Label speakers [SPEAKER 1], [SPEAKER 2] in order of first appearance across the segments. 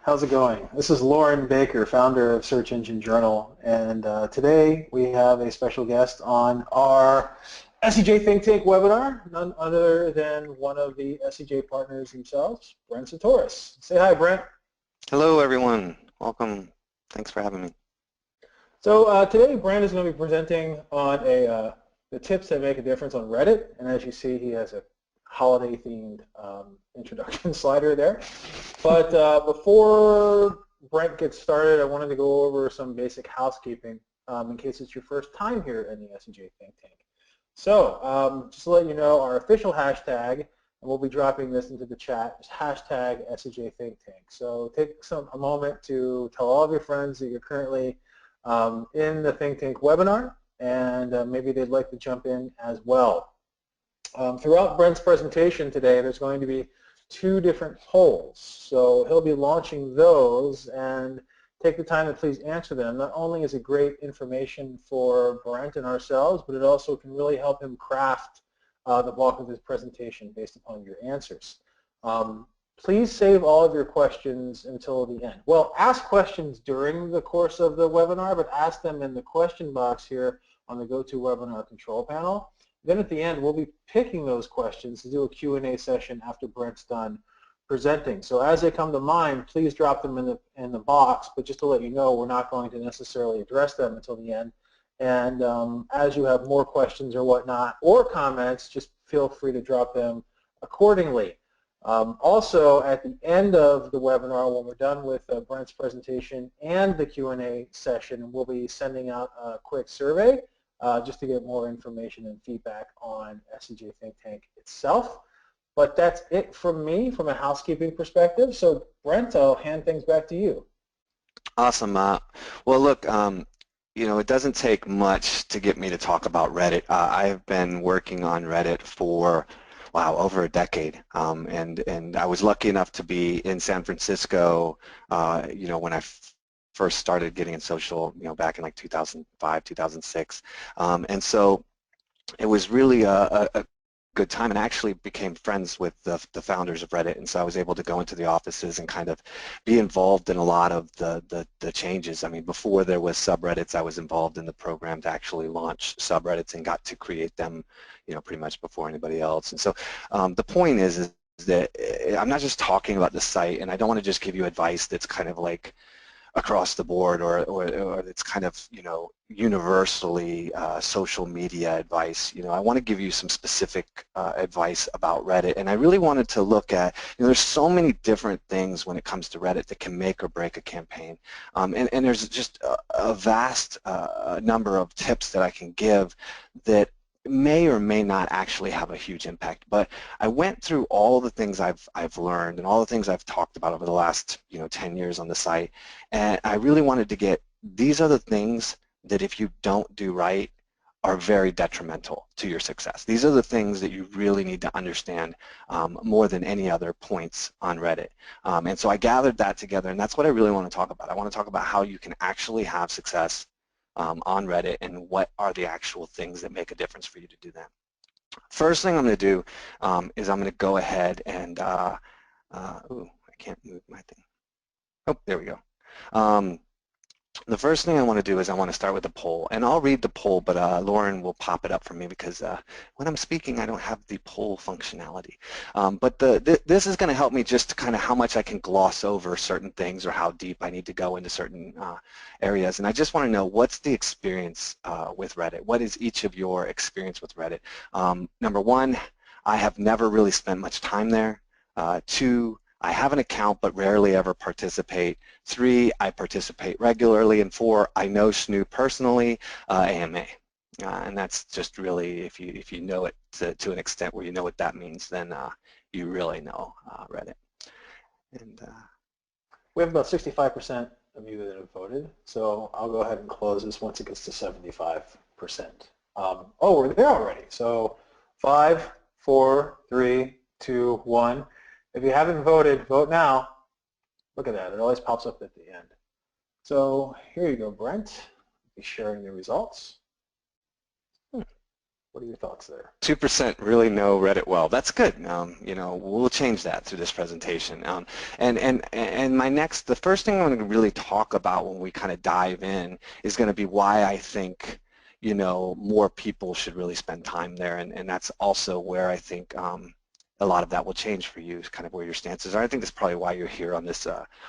[SPEAKER 1] How's it going? This is Lauren Baker, founder of Search Engine Journal, and today we have a special guest on our SEJ Think Tank webinar, none other than one of the SEJ partners themselves, Brent Csutoras. Say hi, Brent.
[SPEAKER 2] Hello, everyone. Welcome. Thanks for having me.
[SPEAKER 1] So today Brent is going to be presenting on the tips that make a difference on Reddit, and as you see, he has a holiday-themed introduction slider there. But before Brent gets started, I wanted to go over some basic housekeeping in case it's your first time here in the SEJ Think Tank. So just to let you know, our official hashtag, and we'll be dropping this into the chat, is hashtag SEJ Think Tank. So take a moment to tell all of your friends that you're currently in the Think Tank webinar, and maybe they'd like to jump in as well. Throughout Brent's presentation today, there's going to be two different polls. So he'll be launching those, and take the time to please answer them. Not only is it great information for Brent and ourselves, but it also can really help him craft the bulk of his presentation based upon your answers. Please save all of your questions until the end. Well, ask questions during the course of the webinar, but ask them in the question box here on the GoToWebinar control panel. Then at the end, we'll be picking those questions to do a Q&A session after Brent's done presenting. So as they come to mind, please drop them in the box, but just to let you know, we're not going to necessarily address them until the end. And as you have more questions or whatnot, or comments, just feel free to drop them accordingly. Also, at the end of the webinar, when we're done with Brent's presentation and the Q&A session, we'll be sending out a quick survey just to get more information and feedback on SEJ Think Tank itself. But that's it from me from a housekeeping perspective. So Brent, I'll hand things back to you.
[SPEAKER 2] Awesome. Well, look, you know, it doesn't take much to get me to talk about Reddit. I've been working on Reddit for, wow, over a decade. And I was lucky enough to be in San Francisco, you know, when I first started getting in social, you know, back in like 2005, 2006. And so it was really a good time, and I actually became friends with the founders of Reddit, and so I was able to go into the offices and kind of be involved in a lot of the changes. I mean, before there was subreddits, I was involved in the program to actually launch subreddits and got to create them, you know, pretty much before anybody else. And so the point is that I'm not just talking about the site, and I don't want to just give you advice that's kind of like across the board, or it's kind of, you know, universally social media advice. You know, I want to give you some specific advice about Reddit, and I really wanted to look at, you know, there's so many different things when it comes to Reddit that can make or break a campaign, and there's just a vast number of tips that I can give that may or may not actually have a huge impact. But I went through all the things I've learned and all the things I've talked about over the last, you know, 10 years on the site, and I really wanted to get, these are the things that if you don't do right are very detrimental to your success. These are the things that you really need to understand more than any other points on Reddit. And so I gathered that together, and that's what I really want to talk about. I want to talk about how you can actually have success on Reddit, and what are the actual things that make a difference for you to do that. First thing I'm going to do is I'm going to go ahead and, ooh, I can't move my thing. Oh, there we go. The first thing I want to do is I want to start with the poll, and I'll read the poll, but Lauren will pop it up for me because when I'm speaking I don't have the poll functionality. But this is going to help me just to kind of how much I can gloss over certain things or how deep I need to go into certain areas. And I just want to know, what's the experience with Reddit? What is each of your experience with Reddit? Number one, I have never really spent much time there. Two, I have an account but rarely ever participate. 3, I participate regularly. And 4, I know Snoo personally, AMA. And that's just really, if you know it to an extent where you know what that means, then you really know Reddit. And
[SPEAKER 1] We have about 65% of you that have voted, so I'll go ahead and close this once it gets to 75%. Oh, we're there already. So 5, 4, 3, 2, 1. If you haven't voted, vote now. Look at that. It always pops up at the end. So here you go, Brent. Be sharing the results. What are your thoughts there?
[SPEAKER 2] 2% really know Reddit well. That's good. You know, we'll change that through this presentation. And the first thing I'm going to really talk about when we kind of dive in is going to be why I think, you know, more people should really spend time there, and that's also where I think a lot of that will change for you, kind of where your stances are. I think that's probably why you're here on this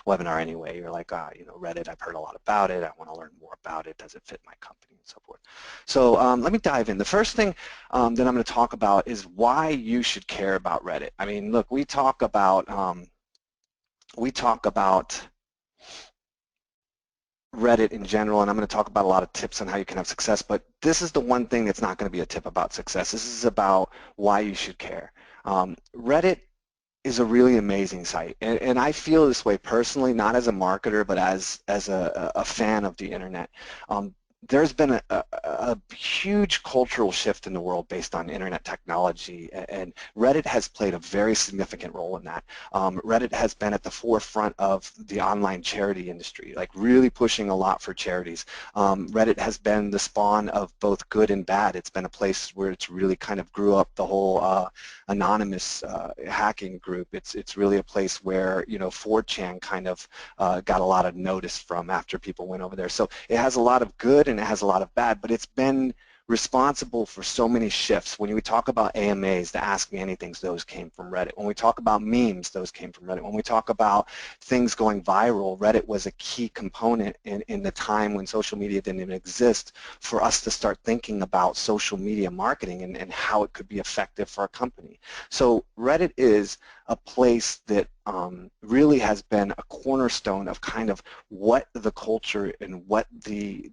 [SPEAKER 2] webinar anyway. You're like, you know, Reddit, I've heard a lot about it. I want to learn more about it. Does it fit my company and so forth? So let me dive in. The first thing that I'm going to talk about is why you should care about Reddit. I mean, look, we talk about Reddit in general, and I'm going to talk about a lot of tips on how you can have success, but this is the one thing that's not going to be a tip about success. This is about why you should care. Reddit is a really amazing site, and I feel this way personally, not as a marketer, but as a fan of the internet. There's been a huge cultural shift in the world based on internet technology, and Reddit has played a very significant role in that. Reddit has been at the forefront of the online charity industry, like really pushing a lot for charities. Reddit has been the spawn of both good and bad. It's been a place where it's really kind of grew up the whole anonymous hacking group. It's really a place where, you know, 4chan kind of got a lot of notice from after people went over there. So it has a lot of good and it has a lot of bad, but it's been responsible for so many shifts. When we talk about AMAs, the Ask Me Anythings, those came from Reddit. When we talk about memes, those came from Reddit. When we talk about things going viral, Reddit was a key component in the time when social media didn't even exist for us to start thinking about social media marketing and how it could be effective for a company. So Reddit is a place that really has been a cornerstone of kind of what the culture and what the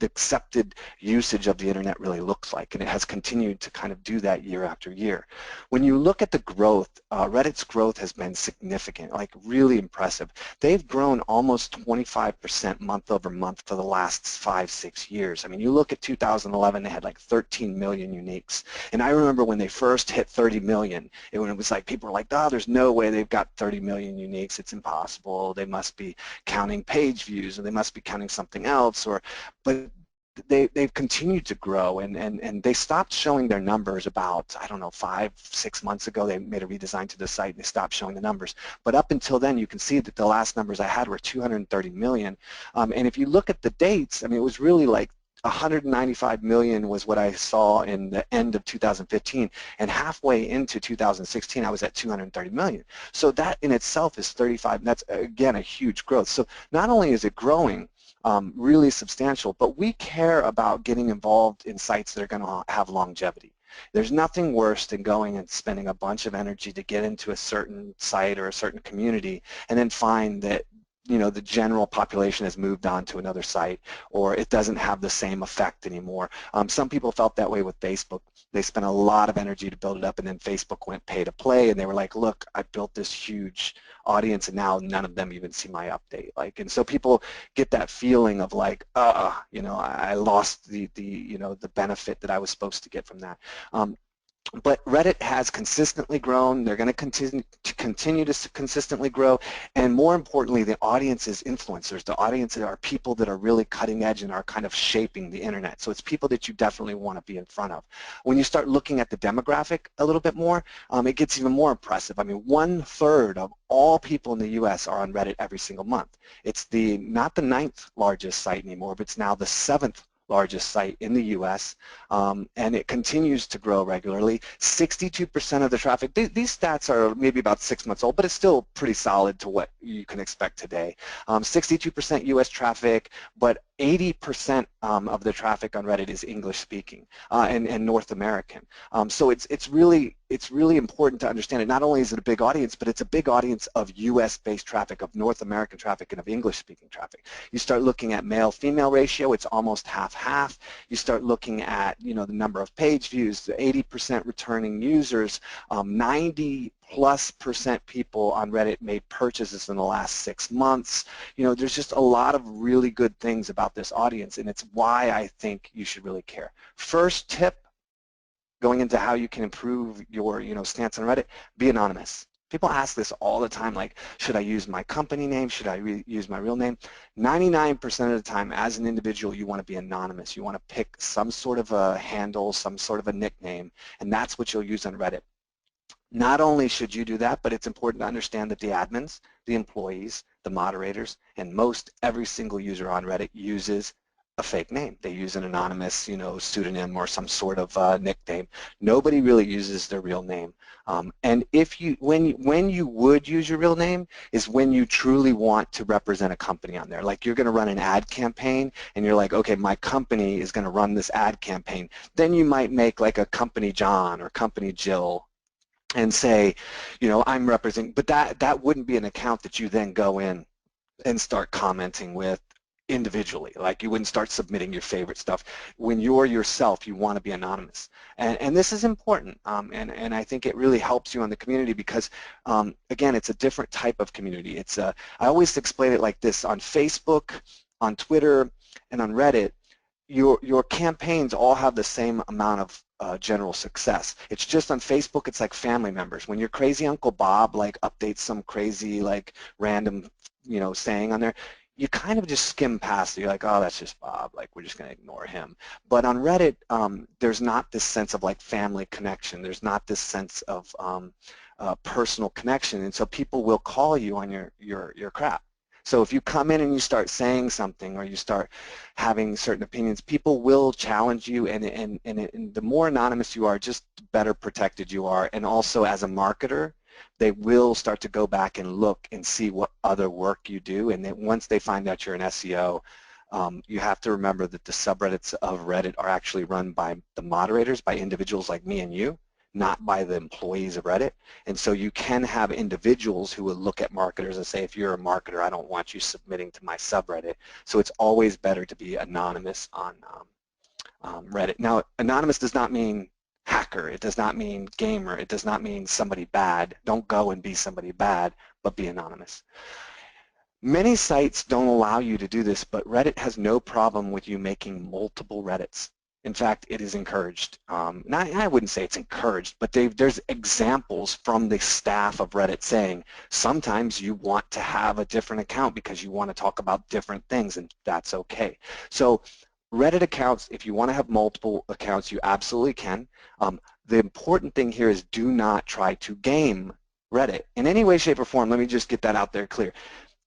[SPEAKER 2] accepted usage of the internet really looks like, and it has continued to kind of do that year after year. When you look at the growth, Reddit's growth has been significant, like really impressive. They've grown almost 25% month over month for the last 5-6 years. I mean, you look at 2011, they had like 13 million uniques, and I remember when they first hit 30 million, when it was like people were like, oh, there's no way they've got 30 million uniques, it's impossible, they must be counting page views or they must be counting something else, but they've continued to grow, and they stopped showing their numbers about, I don't know, 5-6 months ago. They made a redesign to the site and they stopped showing the numbers. But up until then, you can see that the last numbers I had were 230 million. And if you look at the dates, I mean, it was really like 195 million was what I saw in the end of 2015, and halfway into 2016 I was at 230 million. So that in itself is 35, and that's again a huge growth. So not only is it growing really substantial, but we care about getting involved in sites that are going to have longevity. There's nothing worse than going and spending a bunch of energy to get into a certain site or a certain community and then find that, you know, the general population has moved on to another site, or it doesn't have the same effect anymore. Some people felt that way with Facebook. They spent a lot of energy to build it up, and then Facebook went pay to play, and they were like, look, I built this huge audience, and now none of them even see my update. Like, and so people get that feeling of like, you know, I lost the you know, the benefit that I was supposed to get from that. But Reddit has consistently grown. They're going to continue to consistently grow, and more importantly, the audience is influencers. The audience are people that are really cutting edge and are kind of shaping the internet. So it's people that you definitely want to be in front of. When you start looking at the demographic a little bit more, it gets even more impressive. I mean, 1/3 of all people in the U.S. are on Reddit every single month. It's not the 9th largest site anymore, but it's now the 7th largest site in the U.S., and it continues to grow regularly. 62% of the traffic, these stats are maybe about 6 months old, but it's still pretty solid to what you can expect today. 62% U.S. traffic, but 80% of the traffic on Reddit is English speaking and North American. So it's really important to understand it. Not only is it a big audience, but it's a big audience of US-based traffic, of North American traffic, and of English-speaking traffic. You start looking at male-female ratio, it's almost half-half. You start looking at, you know, the number of page views, the 80% returning users, 90+% people on Reddit made purchases in the last 6 months. You know, there's just a lot of really good things about this audience, and it's why I think you should really care. First tip, going into how you can improve your, you know, stance on Reddit, be anonymous. People ask this all the time, like, should I use my company name? Should I use my real name? 99% of the time, as an individual, you want to be anonymous. You want to pick some sort of a handle, some sort of a nickname, and that's what you'll use on Reddit. Not only should you do that, but it's important to understand that the admins, the employees, the moderators, and most every single user on Reddit uses a fake name. They use an anonymous, pseudonym or some sort of nickname. Nobody really uses their real name. And if you, when you would use your real name is when you truly want to represent a company on there. Like you're going to run an ad campaign and you're like, okay, my company is going to run this ad campaign. Then you might make like a company John or company Jill and say, I'm representing, but that wouldn't be an account that you then go in and start commenting with individually. Like you wouldn't start submitting your favorite stuff. When you're yourself, you want to be anonymous. And this is important, and I think it really helps you on the community because, again, it's a different type of community. I always explain it like this. On Facebook, on Twitter, and on Reddit, your campaigns all have the same amount of general success. It's just on Facebook, it's like family members. When your crazy Uncle Bob like updates some crazy like random saying on there, you kind of just skim past it. You're like, oh, that's just Bob. Like we're just going to ignore him. But on Reddit, there's not this sense of like family connection. There's not this sense of personal connection, and so people will call you on your crap. So if you come in and you start saying something or you start having certain opinions, people will challenge you, and the more anonymous you are, just better protected you are. And also as a marketer, they will start to go back and look and see what other work you do, and then once they find out you're an SEO, you have to remember that the subreddits of Reddit are actually run by the moderators, by individuals like me and you, not by the employees of Reddit. And so you can have individuals who will look at marketers and say, if you're a marketer, I don't want you submitting to my subreddit. So it's always better to be anonymous on Reddit. Now, anonymous does not mean hacker. It does not mean gamer. It does not mean somebody bad. Don't go and be somebody bad, but be anonymous. Many sites don't allow you to do this, but Reddit has no problem with you making multiple Reddits. In fact, it is encouraged. I wouldn't say it's encouraged, but there's examples from the staff of Reddit saying sometimes you want to have a different account because you want to talk about different things, and that's okay. So Reddit accounts, if you want to have multiple accounts, you absolutely can. The important thing here is do not try to game Reddit in any way, shape, or form. Let me just get that out there clear.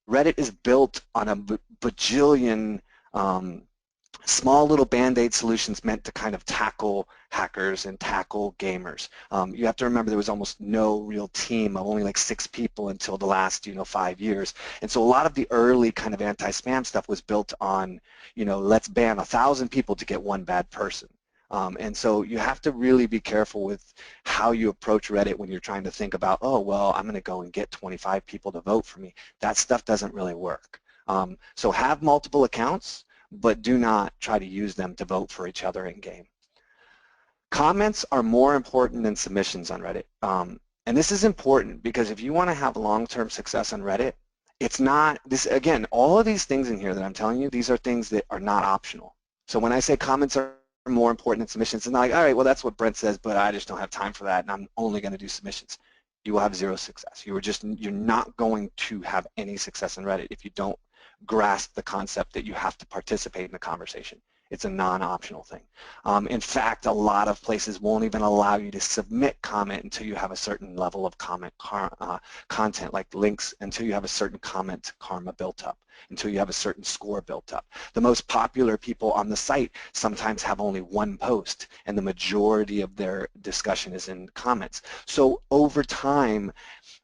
[SPEAKER 2] Reddit is built on a bajillion small little band-aid solutions meant to kind of tackle hackers and tackle gamers. You have to remember there was almost no real team of only like 6 people until the last 5 years. And so a lot of the early kind of anti-spam stuff was built on, let's ban 1,000 people to get one bad person. And so you have to really be careful with how you approach Reddit when you're trying to think about, oh, well, I'm going to go and get 25 people to vote for me. That stuff doesn't really work. So have multiple accounts, but do not try to use them to vote for each other in game. Comments are more important than submissions on Reddit. And this is important because if you want to have long-term success on Reddit, it's not, again, all of these things in here that I'm telling you, these are things that are not optional. So when I say comments are more important than submissions, it's not like, all right, well, that's what Brent says, but I just don't have time for that, and I'm only going to do submissions. You will have zero success. You're not going to have any success on Reddit if you don't grasp the concept that you have to participate in the conversation. It's a non-optional thing. In fact, a lot of places won't even allow you to submit comment until you have a certain level of content, like links, until you have a certain comment karma built up, until you have a certain score built up. The most popular people on the site sometimes have only one post, and the majority of their discussion is in comments. So over time,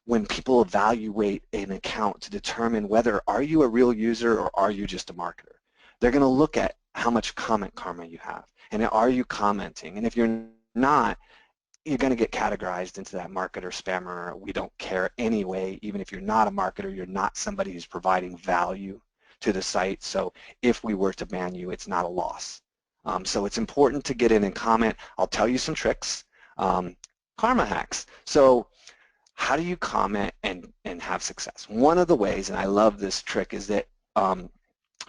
[SPEAKER 2] when people evaluate an account to determine whether are you a real user or are you just a marketer, they're going to look at how much comment karma you have, and are you commenting? And if you're not, you're going to get categorized into that marketer, spammer, we don't care anyway. Even if you're not a marketer, you're not somebody who's providing value to the site. So if we were to ban you, it's not a loss. So it's important to get in and comment. I'll tell you some tricks. Karma hacks. So how do you comment and have success? One of the ways, and I love this trick, is that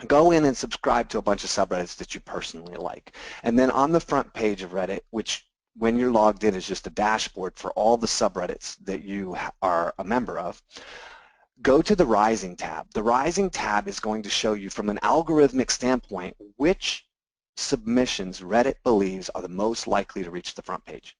[SPEAKER 2] go in and subscribe to a bunch of subreddits that you personally like. And then on the front page of Reddit, which when you're logged in is just a dashboard for all the subreddits that you are a member of. Go to the Rising tab. The Rising tab is going to show you from an algorithmic standpoint which submissions Reddit believes are the most likely to reach the front page.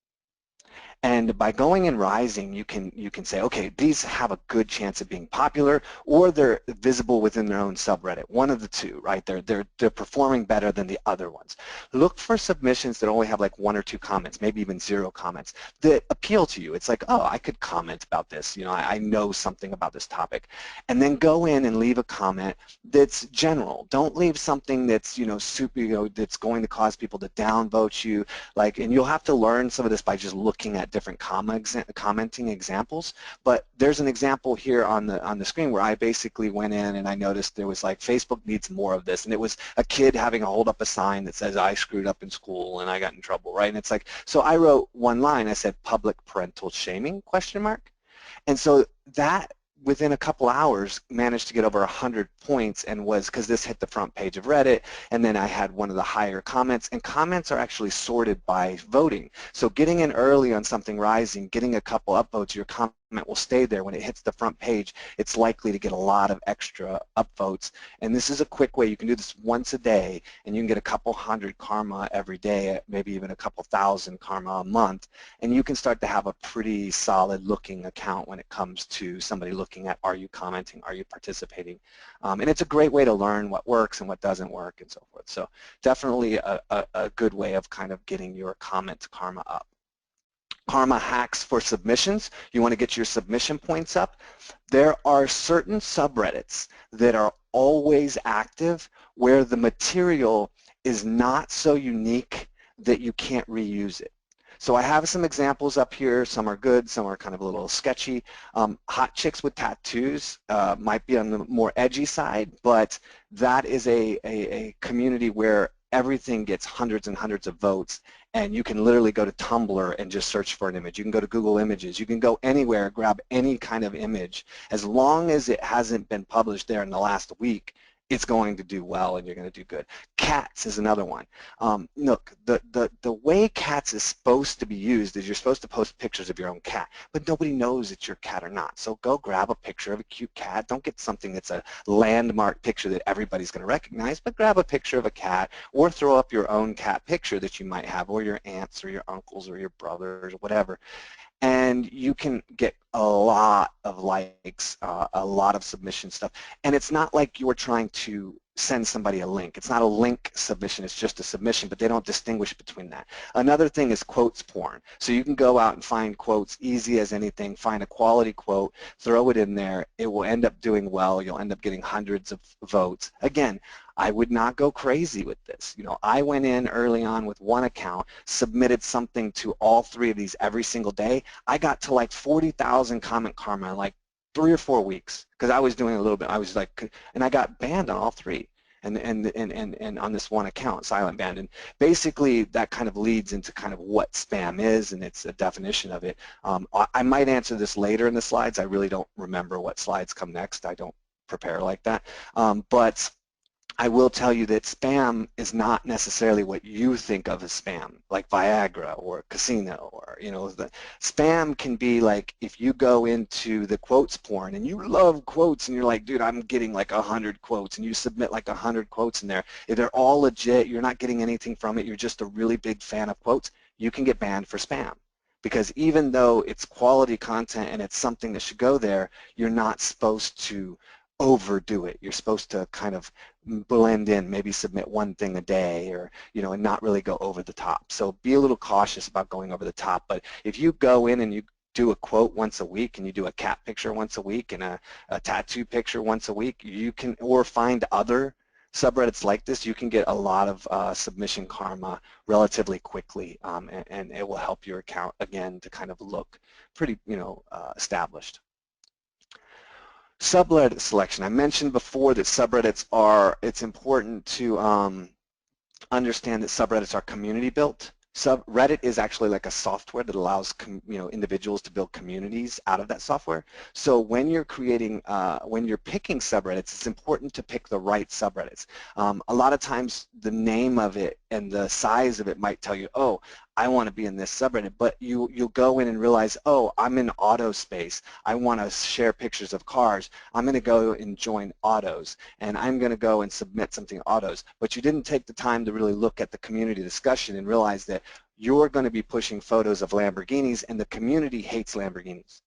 [SPEAKER 2] And by going in Rising, you can say, okay, these have a good chance of being popular, or they're visible within their own subreddit. One of the two, right? They're performing better than the other ones. Look for submissions that only have like 1 or 2 comments, maybe even 0 comments, that appeal to you. It's like, oh, I could comment about this. You know, I know something about this topic. And then go in and leave a comment that's general. Don't leave something that's, you know, super, you know, that's going to cause people to downvote you. Like, and you'll have to learn some of this by just looking at different commenting examples, but there's an example here on the screen where I basically went in and I noticed there was like, Facebook needs more of this, and it was a kid having to hold up a sign that says, I screwed up in school and I got in trouble, right? And it's like, so I wrote one line, I said, public parental shaming, question mark, and so that within a couple hours managed to get over 100 points, and was because this hit the front page of Reddit, and then I had one of the higher comments, and comments are actually sorted by voting. So getting in early on something Rising, getting a couple upvotes, your comment will stay there. When it hits the front page, it's likely to get a lot of extra upvotes, and this is a quick way. You can do this once a day, and you can get a couple hundred karma every day, maybe even a couple thousand karma a month, and you can start to have a pretty solid looking account when it comes to somebody looking at, are you commenting, are you participating, and it's a great way to learn what works and what doesn't work and so forth. So definitely a good way of kind of getting your comment karma up. Karma hacks for submissions. You want to get your submission points up. There are certain subreddits that are always active where the material is not so unique that you can't reuse it. So I have some examples up here. Some are good, some are kind of a little sketchy. Hot chicks with tattoos might be on the more edgy side, but that is a community where everything gets hundreds and hundreds of votes, and you can literally go to Tumblr and just search for an image. You can go to Google Images. You can go anywhere, grab any kind of image. As long as it hasn't been published there in the last week, it's going to do well and you're going to do good. Cats is another one. Look, the way cats is supposed to be used is you're supposed to post pictures of your own cat, but nobody knows it's your cat or not. So go grab a picture of a cute cat. Don't get something that's a landmark picture that everybody's going to recognize, but grab a picture of a cat, or throw up your own cat picture that you might have, or your aunt's or your uncle's or your brother's or whatever. And you can get a lot of likes, a lot of submission stuff. And it's not like you're trying to send somebody a link. It's not a link submission, it's just a submission, but they don't distinguish between that. Another thing is quotes porn. So you can go out and find quotes easy as anything, find a quality quote, throw it in there. It will end up doing well. You'll end up getting hundreds of votes. Again, I would not go crazy with this. You know, I went in early on with one account, submitted something to all 3 of these every single day. I got to like 40,000 comment karma in like 3 or 4 weeks, because I was doing a little bit. I was like, and I got banned on all 3. And on this one account, silent banned. And basically that kind of leads into kind of what spam is, and it's a definition of it. I might answer this later in the slides. I really don't remember what slides come next. I don't prepare like that. But I will tell you that spam is not necessarily what you think of as spam, like Viagra or casino, or, you know, the spam can be like if you go into the quotes porn and you love quotes and you're like, dude, I'm getting like 100 quotes, and you submit like 100 quotes in there. If they're all legit, you're not getting anything from it, you're just a really big fan of quotes, you can get banned for spam. Because even though it's quality content and it's something that should go there, you're not supposed to overdo it. You're supposed to kind of blend in, maybe submit one thing a day, or, you know, and not really go over the top. So be a little cautious about going over the top. But if you go in and you do a quote once a week, and you do a cat picture once a week, and a tattoo picture once a week, you can, or find other subreddits like this, you can get a lot of submission karma relatively quickly, and it will help your account, again, to kind of look pretty, you know, established. Sublette selection. I mentioned before that subreddits are, it's important to understand that subreddits are community built. Reddit is actually like a software that allows individuals to build communities out of that software. So when you're creating, when you're picking subreddits, it's important to pick the right subreddits. A lot of times the name of it and the size of it might tell you, oh, I want to be in this subreddit, but you'll go in and realize, oh, I'm in auto space. I want to share pictures of cars. I'm going to go and join autos, and I'm going to go and submit something autos. But you didn't take the time to really look at the community discussion and realize that you're going to be pushing photos of Lamborghinis, and the community hates Lamborghinis.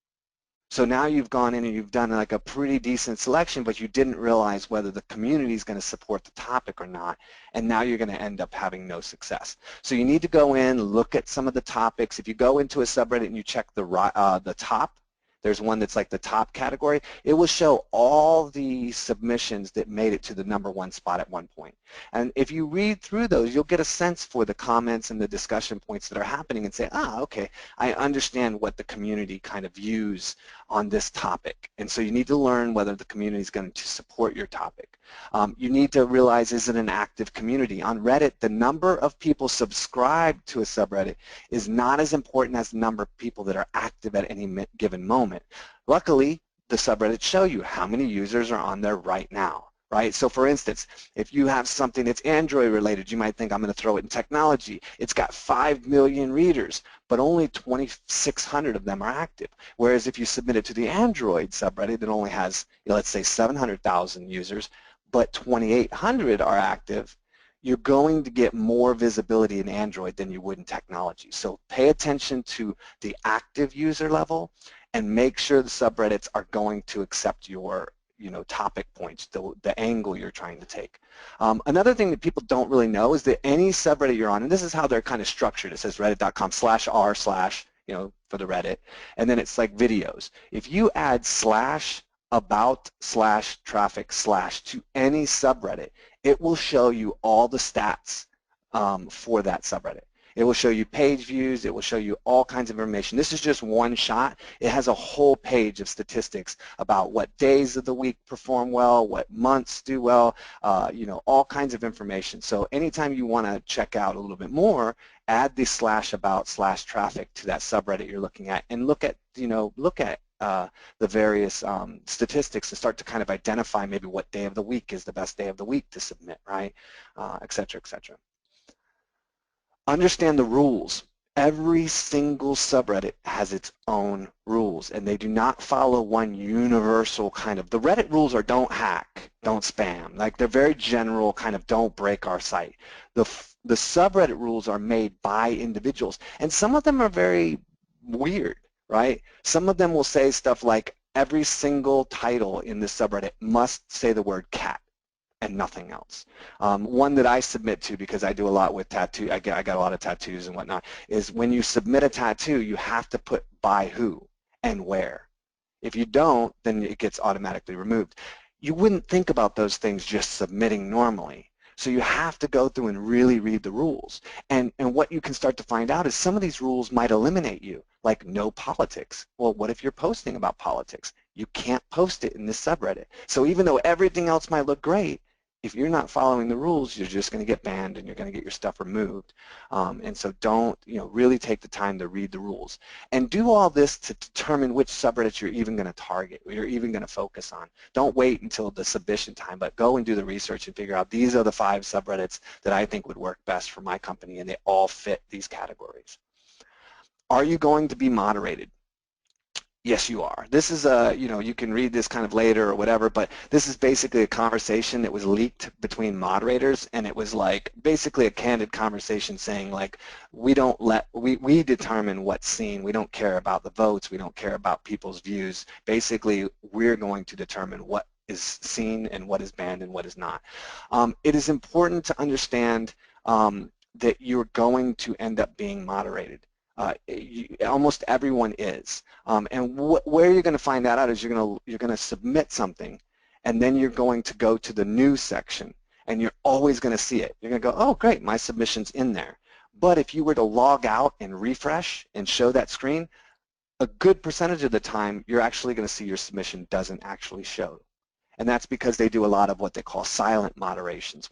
[SPEAKER 2] So now you've gone in and you've done like a pretty decent selection, but you didn't realize whether the community is going to support the topic or not, and now you're going to end up having no success. So you need to go in, look at some of the topics. If you go into a subreddit and you check the top, there's one that's like the top category, it will show all the submissions that made it to the #1 spot at one point. And if you read through those, you'll get a sense for the comments and the discussion points that are happening and say, ah, okay, I understand what the community kind of views on this topic. And so you need to learn whether the community is going to support your topic. You need to realize, is it an active community? On Reddit, the number of people subscribed to a subreddit is not as important as the number of people that are active at any given moment. Luckily, the subreddits show you how many users are on there right now. Right? So for instance, if you have something that's Android related, you might think, I'm going to throw it in technology. It's got 5 million readers, but only 2,600 of them are active. Whereas if you submit it to the Android subreddit that only has, let's say 700,000 users, but 2,800 are active, you're going to get more visibility in Android than you would in technology. So pay attention to the active user level and make sure the subreddits are going to accept your topic points, the angle you're trying to take. Another thing that people don't really know is that any subreddit you're on, and this is how they're kind of structured, it says reddit.com/r/ for the Reddit, and then it's like videos. If you add /about/traffic/ to any subreddit, it will show you all the stats for that subreddit. It will show you page views, it will show you all kinds of information. This is just one shot. It has a whole page of statistics about what days of the week perform well, what months do well, all kinds of information. So anytime you want to check out a little bit more, add the /about/traffic to that subreddit you're looking at, and look at the various statistics and start to kind of identify maybe what day of the week is the best day of the week to submit, right, et cetera, et cetera. Understand the rules. Every single subreddit has its own rules, and they do not follow one universal kind of, the Reddit rules are don't hack, don't spam, like they're very general kind of don't break our site. The subreddit rules are made by individuals, and some of them are very weird, right? Some of them will say stuff like every single title in this subreddit must say the word cat and nothing else. One that I submit to, because I do a lot with tattoo, I got a lot of tattoos and whatnot, is when you submit a tattoo, you have to put by who and where. If you don't, then it gets automatically removed. You wouldn't think about those things just submitting normally. So you have to go through and really read the rules. And what you can start to find out is some of these rules might eliminate you, like no politics. Well, what if you're posting about politics? You can't post it in this subreddit. So even though everything else might look great, if you're not following the rules, you're just going to get banned and you're going to get your stuff removed. And so don't, really take the time to read the rules. And do all this to determine which subreddits you're even going to target, or you're even going to focus on. Don't wait until the submission time, but go and do the research and figure out these are the 5 subreddits that I think would work best for my company, and they all fit these categories. Are you going to be moderated? Yes, you are. This is you can read this kind of later or whatever, but this is basically a conversation that was leaked between moderators, and it was like basically a candid conversation saying like, we determine what's seen, we don't care about the votes, we don't care about people's views. Basically, we're going to determine what is seen and what is banned and what is not. It is important to understand that you're going to end up being moderated. Almost everyone is, and where you're going to find that out is you're going to submit something, and then you're going to go to the news section, and you're always going to see it. You're going to go, oh great, my submission's in there. But if you were to log out and refresh and show that screen, a good percentage of the time you're actually going to see your submission doesn't actually show. And that's because they do a lot of what they call silent moderations,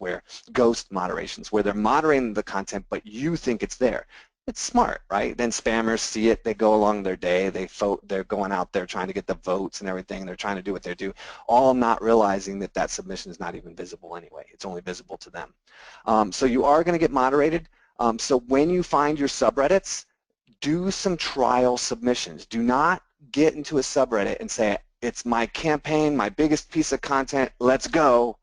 [SPEAKER 2] ghost moderations, where they're moderating the content, but you think it's there. it's smart, right? Then spammers see it, they go along their day, they vote, they're going out there trying to get the votes and everything, they're trying to do what they do, all not realizing that that submission is not even visible anyway. It's only visible to them. So you are going to get moderated. So when you find your subreddits, do some trial submissions. Do not get into a subreddit and say, it's my campaign, my biggest piece of content, let's go,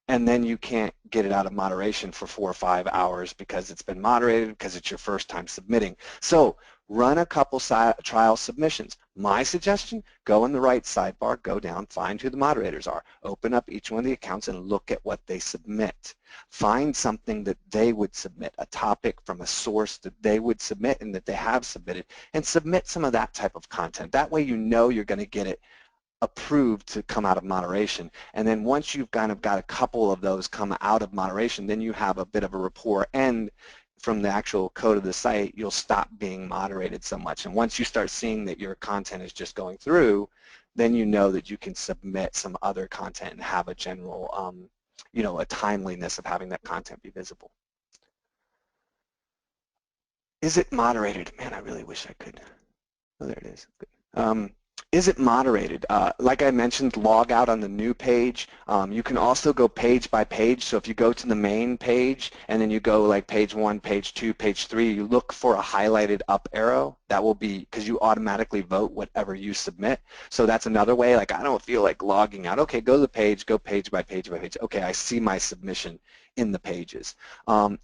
[SPEAKER 2] and then you can't get it out of moderation for 4 or 5 hours because it's been moderated, because it's your first time submitting. So run a couple trial submissions. My suggestion, go in the right sidebar, go down, find who the moderators are, open up each one of the accounts and look at what they submit. Find something that they would submit, a topic from a source that they would submit and that they have submitted, and submit some of that type of content. That way you know you're going to get it approved to come out of moderation. And then once you've kind of got a couple of those come out of moderation, then you have a bit of a rapport, and from the actual code of the site, you'll stop being moderated so much. And once you start seeing that your content is just going through, then you know that you can submit some other content and have a general, you know, a timeliness of having that content be visible. Is it moderated? Man, I really wish I could. Oh, there it is. Is it moderated? Like I mentioned, log out on the new page. You can also go page by page. So if you go to the main page and then you go like page 1, page 2, page 3, you look for a highlighted up arrow. That will be because you automatically vote whatever you submit. So that's another way. Like I don't feel like logging out. Okay, go to the page, go page by page by page. Okay, I see my submission in the pages.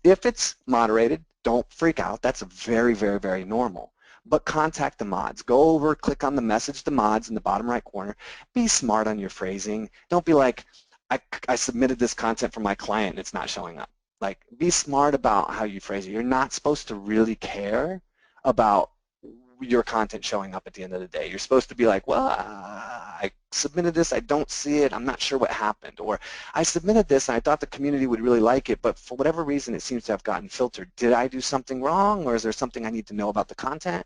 [SPEAKER 2] If it's moderated, don't freak out. That's very, very, very normal. But contact the mods. Go over, click on the message to mods in the bottom right corner. Be smart on your phrasing. Don't be like, I submitted this content for my client and it's not showing up. Like, be smart about how you phrase it. You're not supposed to really care about your content showing up at the end of the day. You're supposed to be like, well, I submitted this, I don't see it, I'm not sure what happened. Or I submitted this and I thought the community would really like it, but for whatever reason it seems to have gotten filtered. Did I do something wrong, or is there something I need to know about the content?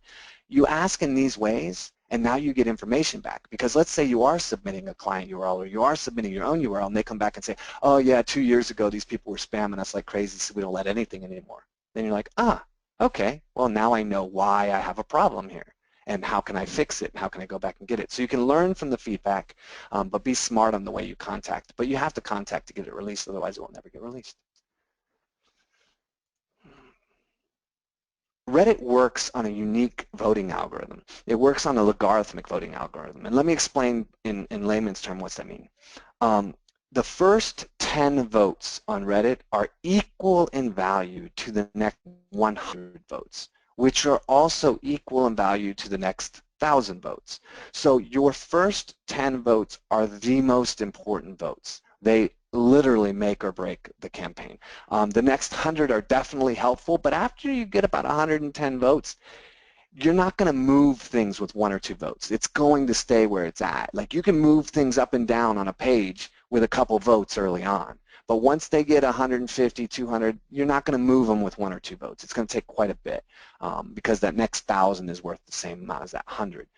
[SPEAKER 2] You ask in these ways, and now you get information back. Because let's say you are submitting a client URL, or you are submitting your own URL, and they come back and say, oh yeah, 2 years ago these people were spamming us like crazy, so we don't let anything anymore. Then you're like, okay, well now I know why I have a problem here, and how can I fix it, and how can I go back and get it. So you can learn from the feedback, but be smart on the way you contact. But you have to contact to get it released, otherwise it will never get released. Reddit works on a unique voting algorithm. It works on a logarithmic voting algorithm. And let me explain in layman's terms what that means. The first 10 votes on Reddit are equal in value to the next 100 votes, which are also equal in value to the next 1,000 votes. So your first 10 votes are the most important votes. They literally make or break the campaign. The next 100 are definitely helpful, but after you get about 110 votes, you're not going to move things with 1 or 2 votes. It's going to stay where it's at. Like, you can move things up and down on a page with a couple votes early on, but once they get 150, 200, you're not going to move them with 1 or 2 votes. It's going to take quite a bit because that next 1,000 is worth the same amount as that 100.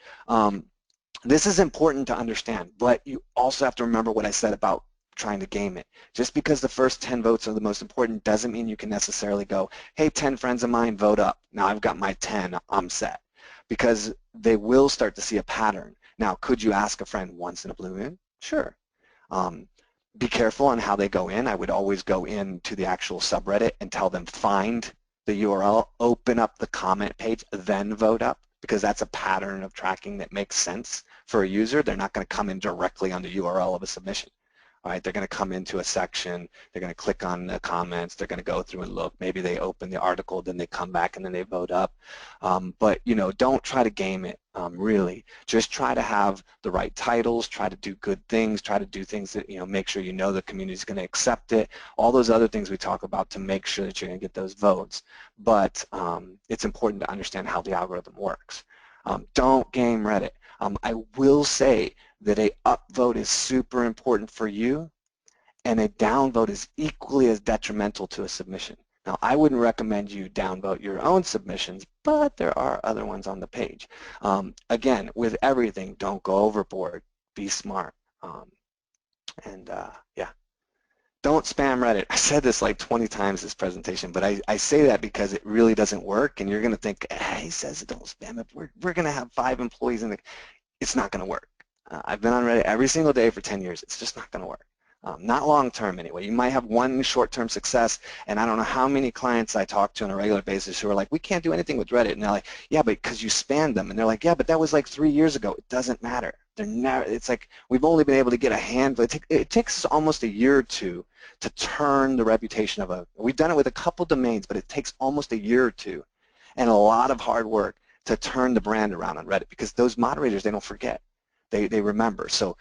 [SPEAKER 2] This is important to understand, but you also have to remember what I said about trying to game it. Just because the first 10 votes are the most important doesn't mean you can necessarily go, hey, 10 friends of mine, vote up. Now I've got my 10, I'm set. Because they will start to see a pattern. Now, could you ask a friend once in a blue moon? Sure. Be careful on how they go in. I would always go into the actual subreddit and tell them find the URL, open up the comment page, then vote up, because that's a pattern of tracking that makes sense for a user. They're not going to come in directly on the URL of a submission. All right, they're going to come into a section, they're going to click on the comments, they're going to go through and look, maybe they open the article, then they come back and then they vote up. But, you know, don't try to game it, really. Just try to have the right titles, try to do good things, try to do things that, you know, make sure you know the community is going to accept it, all those other things we talk about to make sure that you're going to get those votes. But it's important to understand how the algorithm works. Don't game Reddit. I will say that a upvote is super important for you, and a downvote is equally as detrimental to a submission. Now, I wouldn't recommend you downvote your own submissions, but there are other ones on the page. Again, with everything, don't go overboard. Be smart. Yeah. Don't spam Reddit. I said this like 20 times this presentation, but I say that because it really doesn't work, and you're going to think, he says don't spam it. We're going to have 5 employees in the... It's not going to work. I've been on Reddit every single day for 10 years. It's just not going to work. Not long term anyway. You might have one short-term success, and I don't know how many clients I talk to on a regular basis who are like, we can't do anything with Reddit, and they're like, yeah, but because you spammed them, and they're like, yeah, but that was like 3 years ago. It doesn't matter. They're never. It's like we've only been able to get a handful. It takes us almost a year or two to turn the reputation of a. We've done it with a couple domains, but it takes almost a year or two, and a lot of hard work to turn the brand around on Reddit, because those moderators, they don't forget. They remember. So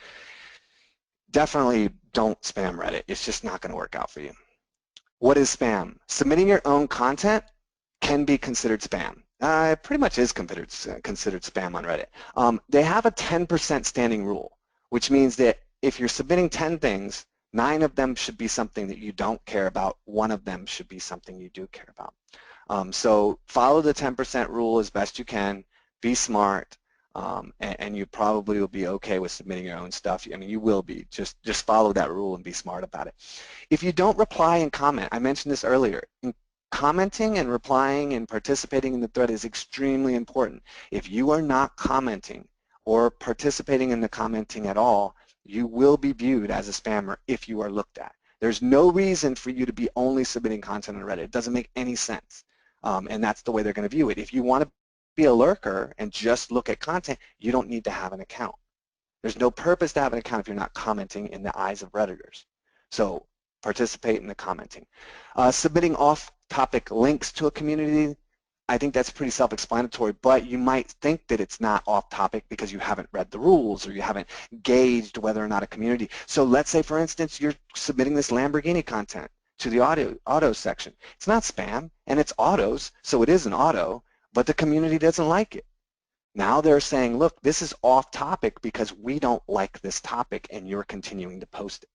[SPEAKER 2] definitely don't spam Reddit. It's just not going to work out for you. What is spam? Submitting your own content can be considered spam. It pretty much is considered spam on Reddit. They have a 10% standing rule, which means that if you're submitting 10 things, 9 of them should be something that you don't care about. 1 of them should be something you do care about. So follow the 10% rule as best you can. Be smart. And you probably will be okay with submitting your own stuff. I mean, you will be. Just follow that rule and be smart about it. If you don't reply and comment, I mentioned this earlier, commenting and replying and participating in the thread is extremely important. If you are not commenting or participating in the commenting at all, you will be viewed as a spammer if you are looked at. There's no reason for you to be only submitting content on Reddit. It doesn't make any sense. And that's the way they're going to view it. If you want to be a lurker and just look at content, you don't need to have an account. There's no purpose to have an account if you're not commenting in the eyes of Redditors. So participate in the commenting. Submitting off-topic links to a community, I think that's pretty self-explanatory, but you might think that it's not off-topic because you haven't read the rules or you haven't gauged whether or not a community. So let's say, for instance, you're submitting this Lamborghini content to the auto section. It's not spam, and it's autos, so it is an auto, but the community doesn't like it. Now they're saying, look, this is off topic because we don't like this topic and you're continuing to post it.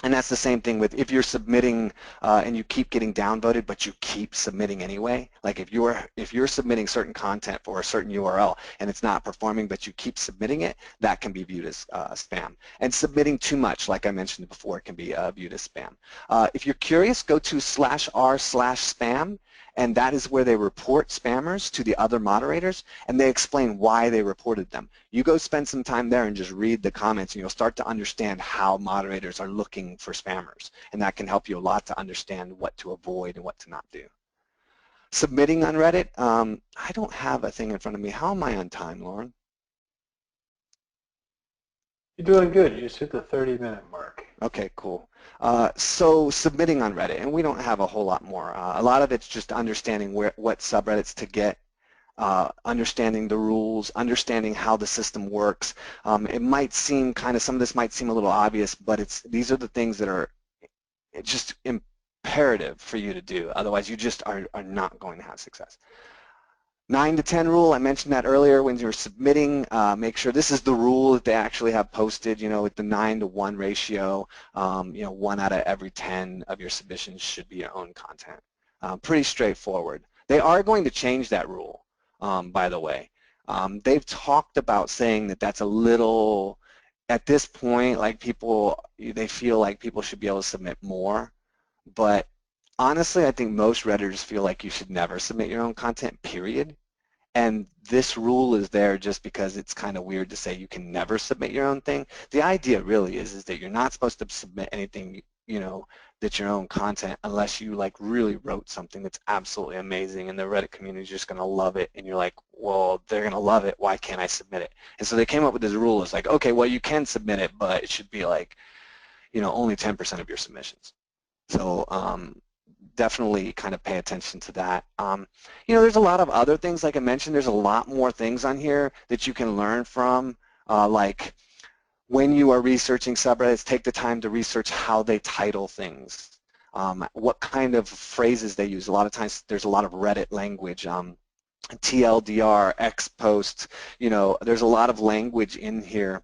[SPEAKER 2] And that's the same thing with if you're submitting and you keep getting downvoted, but you keep submitting anyway. Like if you're submitting certain content for a certain URL and it's not performing, but you keep submitting it, that can be viewed as spam. And submitting too much, like I mentioned before, can be viewed as spam. If you're curious, go to /r/spam. And that is where they report spammers to the other moderators, and they explain why they reported them. You go spend some time there and just read the comments, and you'll start to understand how moderators are looking for spammers, and that can help you a lot to understand what to avoid and what to not do. Submitting on Reddit, I don't have a thing in front of me. How am I on time, Lauren?
[SPEAKER 3] You're doing good. You just hit the 30-minute mark.
[SPEAKER 2] Okay, cool. So submitting on Reddit, and we don't have a whole lot more. A lot of it's just understanding what subreddits to get, understanding the rules, understanding how the system works. It might seem some of this might seem a little obvious, but these are the things that are just imperative for you to do. Otherwise, you just are not going to have success. 9 to 10 rule, I mentioned that earlier when you're submitting, make sure this is the rule that they actually have posted, with the 9 to 1 ratio, 1 out of every 10 of your submissions should be your own content. Pretty straightforward. They are going to change that rule, by the way. They've talked about saying that that's a little, at this point, like they feel like people should be able to submit more, but honestly, I think most Redditors feel like you should never submit your own content, period. And this rule is there just because it's kind of weird to say you can never submit your own thing. The idea really is that you're not supposed to submit anything, that's your own content unless you really wrote something that's absolutely amazing and the Reddit community is just going to love it. And you're like, well, they're going to love it. Why can't I submit it? And so they came up with this rule. It's like, okay, well, you can submit it, but it should be only 10% of your submissions. So definitely kind of pay attention to that. There's a lot of other things, like I mentioned, there's a lot more things on here that you can learn from, like when you are researching subreddits, take the time to research how they title things, what kind of phrases they use. A lot of times there's a lot of Reddit language, TLDR, X post, there's a lot of language in here.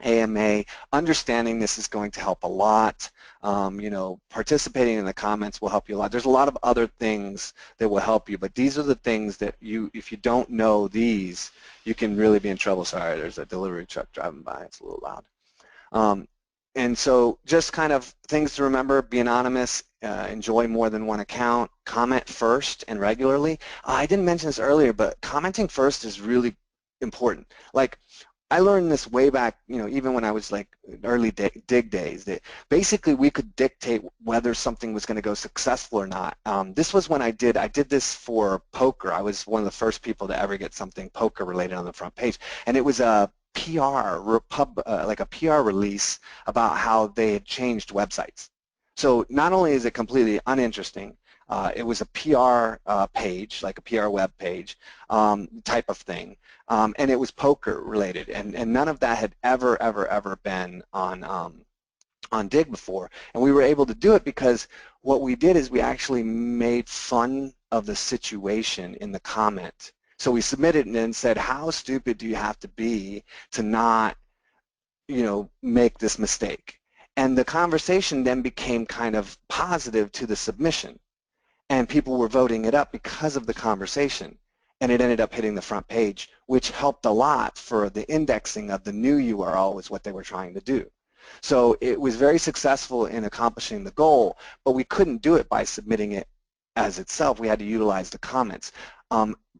[SPEAKER 2] AMA, understanding this is going to help a lot. Participating in the comments will help you a lot. There's a lot of other things that will help you, but these are the things that if you don't know these, you can really be in trouble. Sorry, there's a delivery truck driving by. It's a little loud. and so just kind of things to remember: be anonymous, enjoy more than one account, comment first and regularly. I didn't mention this earlier, but commenting first is really important. Like, I learned this way back, even when I was like early dig days, that basically we could dictate whether something was going to go successful or not. This was when I did this for poker. I was one of the first people to ever get something poker related on the front page, and it was a like a PR release about how they had changed websites. So not only is it completely uninteresting, it was a PR page, like a PR web page type of thing, and it was poker related, and none of that had ever been on Dig before. And we were able to do it because what we did is we actually made fun of the situation in the comment. So we submitted and then said, how stupid do you have to be to not, make this mistake? And the conversation then became kind of positive to the submission, and people were voting it up because of the conversation, and it ended up hitting the front page, which helped a lot for the indexing of the new URL, was what they were trying to do. So it was very successful in accomplishing the goal, but we couldn't do it by submitting it as itself. We had to utilize the comments.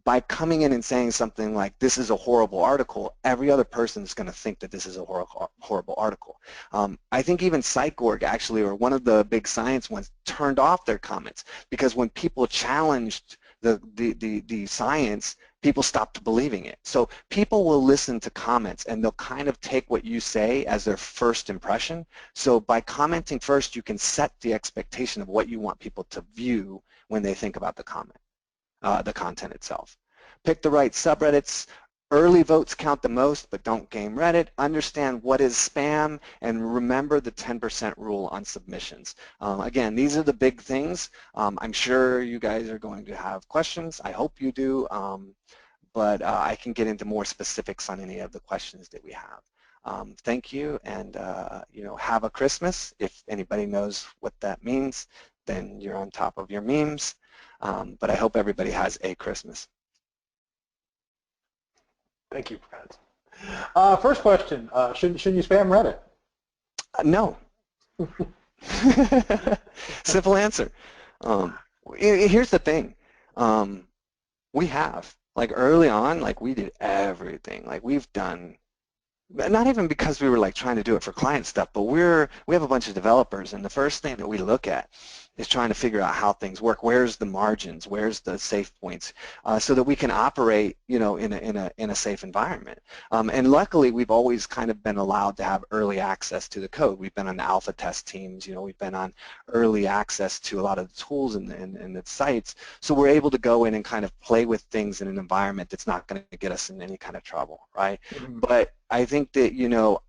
[SPEAKER 2] By coming in and saying something like, this is a horrible article, every other person is going to think that this is a horrible article. I think even PsychOrg actually, or one of the big science ones, turned off their comments, because when people challenged the science, people stopped believing it. So people will listen to comments, and they'll kind of take what you say as their first impression. So by commenting first, you can set the expectation of what you want people to view when they think about the comment. The content itself. Pick the right subreddits. Early votes count the most, but don't game Reddit. Understand what is spam, and remember the 10% rule on submissions. Again, these are the big things. I'm sure you guys are going to have questions. I hope you do, but I can get into more specifics on any of the questions that we have. Thank you, and have a Christmas. If anybody knows what that means, then you're on top of your memes. But I hope everybody has a Christmas.
[SPEAKER 3] Thank you, Brent. First question, should you spam Reddit?
[SPEAKER 2] No. Simple answer. Here's the thing. We have, like, early on, like, we did everything. Like, we've done, not even because we were like trying to do it for client stuff, but we have a bunch of developers, and the first thing that we look at is trying to figure out how things work. Where's the margins? Where's the safe points? So that we can operate, in a safe environment. And luckily, we've always kind of been allowed to have early access to the code. We've been on the alpha test teams. We've been on early access to a lot of the tools and the sites. So we're able to go in and kind of play with things in an environment that's not going to get us in any kind of trouble, right? Mm-hmm. But I think that,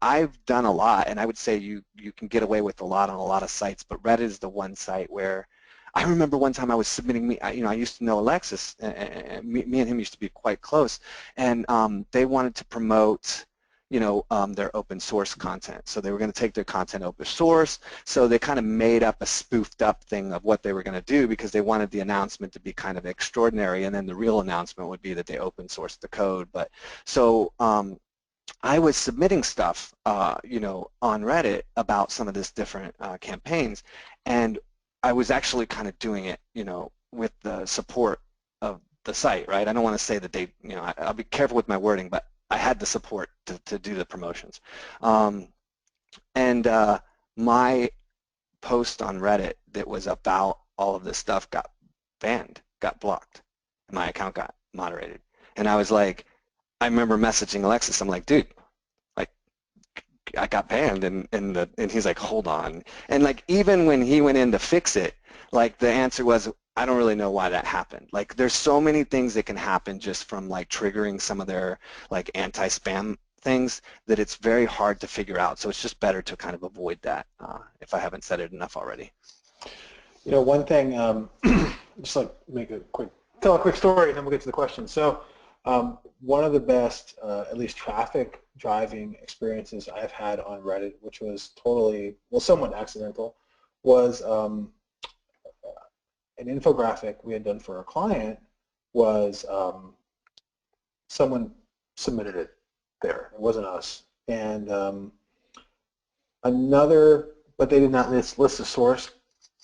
[SPEAKER 2] I've done a lot, and I would say you can get away with a lot on a lot of sites, but Reddit is the one site where I remember one time I was submitting I used to know Alexis, and me and him used to be quite close, and they wanted to promote their open source content. So they were going to take their content open source, so they kind of made up a spoofed up thing of what they were going to do, because they wanted the announcement to be kind of extraordinary, and then the real announcement would be that they open sourced the code. But so I was submitting stuff, on Reddit about some of this different campaigns, and I was actually kind of doing it, with the support of the site, right? I don't want to say that they, I'll be careful with my wording, but I had the support to do the promotions. My post on Reddit that was about all of this stuff got banned, got blocked, and my account got moderated. And I was like, I remember messaging Alexis, I'm like, dude, like, I got banned, and he's like, hold on. And like, even when he went in to fix it, like, the answer was, I don't really know why that happened. Like, there's so many things that can happen just from like triggering some of their like anti-spam things that it's very hard to figure out. So it's just better to kind of avoid that, if I haven't said it enough already.
[SPEAKER 1] One thing, just like tell a quick story, and then we'll get to the question. So one of the best, at least traffic driving experiences I've had on Reddit, which was totally, well, somewhat accidental, was an infographic we had done for a client. Was someone submitted it there. It wasn't us. And but they did not list the source.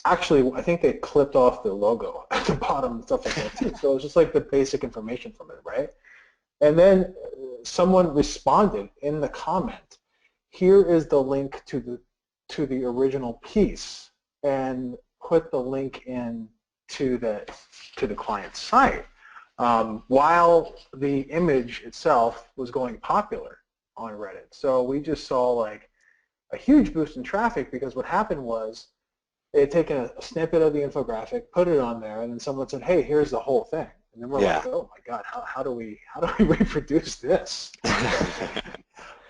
[SPEAKER 1] Actually, I think they clipped off the logo at the bottom and stuff like that too. So it was just like the basic information from it, right? And then someone responded in the comment, here is the link to the original piece, and put the link in to the client's site, while the image itself was going popular on Reddit. So we just saw like a huge boost in traffic, because what happened was they had taken a snippet of the infographic, put it on there, and then someone said, hey, here's the whole thing. And then we're like, oh my God, how do we reproduce this?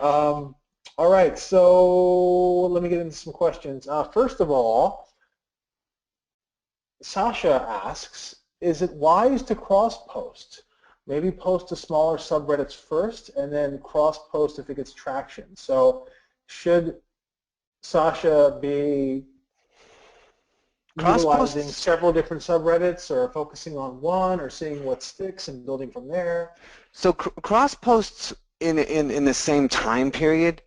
[SPEAKER 1] All right, so let me get into some questions. First of all, Sasha asks, is it wise to cross-post? Maybe post to smaller subreddits first and then cross-post if it gets traction. So should Sasha be utilizing several different subreddits, or focusing on one, or seeing what sticks and building from there?
[SPEAKER 2] So cross-posts in the same time period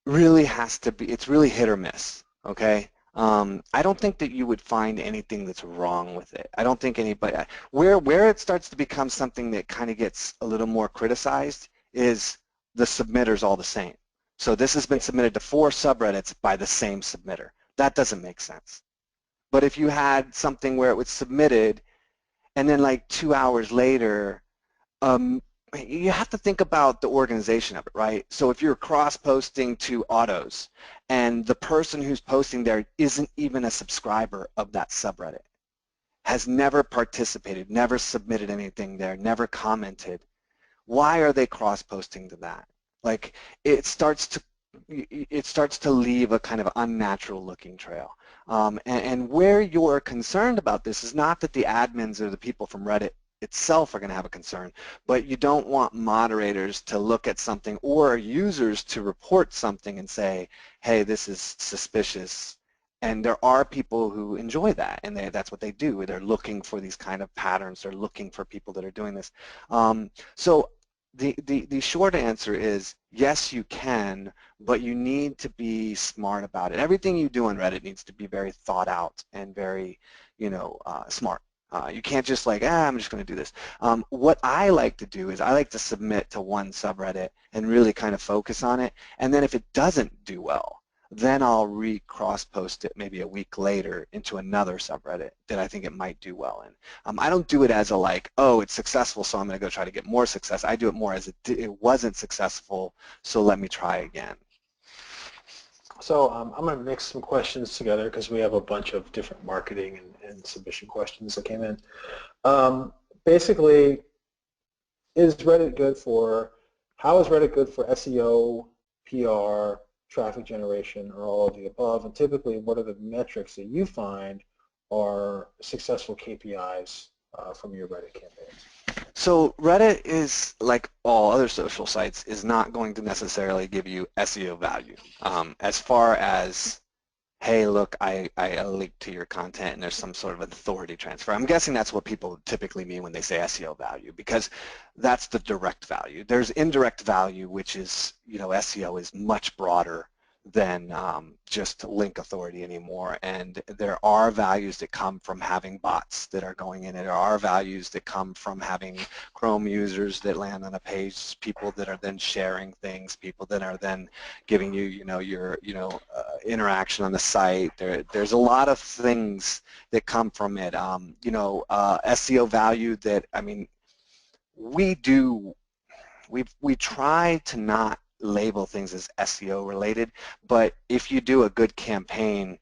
[SPEAKER 2] really has to be, it's really hit or miss, okay? I don't think that you would find anything that's wrong with it. I don't think anybody, where it starts to become something that kind of gets a little more criticized is the submitter's all the same. So this has been submitted to 4 subreddits by the same submitter. That doesn't make sense. But if you had something where it was submitted and then like 2 hours later, you have to think about the organization of it, right? So if you're cross-posting to autos and the person who's posting there isn't even a subscriber of that subreddit, has never participated, never submitted anything there, never commented, why are they cross-posting to that? Like it starts to leave a kind of unnatural looking trail. And where you're concerned about this is not that the admins or the people from Reddit itself are going to have a concern, but you don't want moderators to look at something or users to report something and say, hey, this is suspicious. And there are people who enjoy that, and that's what they do. They're looking for these kind of patterns. They're looking for people that are doing this. So the short answer is yes, you can, but you need to be smart about it. Everything you do on Reddit needs to be very thought out and very, smart. You can't just like, I'm just going to do this. What I like to do is I like to submit to one subreddit and really kind of focus on it, and then if it doesn't do well, then I'll cross-post it maybe a week later into another subreddit that I think it might do well in. I don't do it as a like, oh, it's successful, so I'm going to go try to get more success. I do it more as it wasn't successful, so let me try again.
[SPEAKER 1] So I'm going to mix some questions together because we have a bunch of different marketing and submission questions that came in. Basically, how is Reddit good for SEO, PR, traffic generation, or all of the above? And typically, what are the metrics that you find are successful KPIs from your Reddit campaigns?
[SPEAKER 2] So Reddit is, like all other social sites, is not going to necessarily give you SEO value. As far as, hey, look, I link to your content and there's some sort of authority transfer. I'm guessing that's what people typically mean when they say SEO value, because that's the direct value. There's indirect value, which is, SEO is much broader than just link authority anymore, and there are values that come from having bots that are going in. There are values that come from having Chrome users that land on a page, people that are then sharing things, people that are then giving you, your interaction on the site. There's a lot of things that come from it. SEO value that, we try to not label things as SEO related, but if you do a good campaign